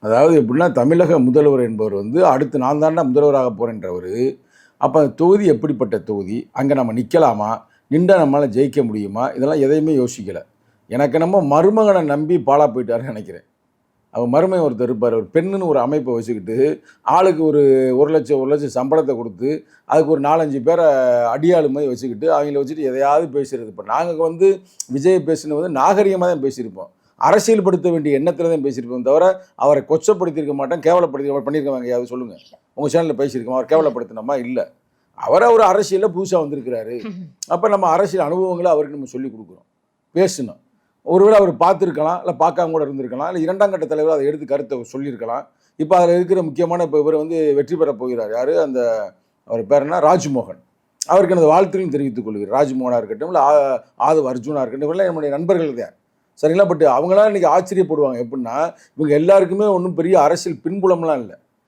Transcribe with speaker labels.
Speaker 1: அதாவது எப்படின்னா தமிழக முதல்வர் என்பவர் வந்து அடுத்து நான் தாண்டா முதல்வராக போகிறேன்றவர். அப்போ அந்த தொகுதி எப்படிப்பட்ட தொகுதி, அங்கே நம்ம நிற்கலாமா, நின்றா நம்மளால் ஜெயிக்க முடியுமா, இதெல்லாம் எதையுமே யோசிக்கலை. எனக்கு நம்ம மருமகனை நம்பி பாழா போயிட்டாருன்னு நினைக்கிறேன். அவர் மருமகன் ஒருத்தர் இருப்பார், ஒரு பெண்ணுன்னு ஒரு அமைப்பை வச்சுக்கிட்டு ஆளுக்கு ஒரு 1,00,000 சம்பளத்தை கொடுத்து அதுக்கு ஒரு 4-5 பேரை அடியாளு மாதிரி வச்சுக்கிட்டு அவங்கள வச்சுட்டு எதையாவது பேசுகிறது. இப்போ நாங்கள் வந்து விஜய் பேசினது வந்து நாகரிகமாக தான் பேசியிருப்போம், அரசியல்படுத்த வேண்டிய எண்ணத்தில் தான் பேசியிருப்போம் தவிர அவரை கொச்சப்படுத்தியிருக்க மாட்டோம், கேவலப்படுத்தி பண்ணியிருக்கவங்க யாவது சொல்லுங்கள். உங்கள் சேனலில் பேசியிருக்கோம் அவர் கேவலப்படுத்தினோமா? இல்லை. அவரை ஒரு அரசியலில் புதுசாக வந்திருக்கிறாரு. அப்போ நம்ம அரசியல் அனுபவங்களை அவருக்கு நம்ம சொல்லிக் கொடுக்குறோம், பேசணும். ஒருவேளை அவர் பார்த்துருக்கலாம், இல்லை பார்க்காம கூட இருந்திருக்கலாம், இல்லை 2ஆம் கட்ட தலைவர் அதை எடுத்து கருத்தை சொல்லியிருக்கலாம். இப்போ அதில் இருக்கிற முக்கியமான இப்போ இவர் வந்து வெற்றி பெற போகிறார். யார் அந்த அவர் பேர் என்ன, ராஜ்மோகன். அவருக்கு எனது வாழ்த்துக்களையும் தெரிவித்துக் கொள்கிறேன். ராஜ்மோகனாக இருக்கட்டும், இல்லை ஆதவ் அர்ஜுனாக இருக்கட்டும், இவரெல்லாம் நம்முடைய நண்பர்கள் தான், சரிங்களா? பட் அவங்களாம் இன்றைக்கி ஆச்சரியப்படுவாங்க. எப்படின்னா இவங்க எல்லாருக்குமே ஒன்றும் பெரிய அரசியல் பின்புலம்லாம் இல்லை.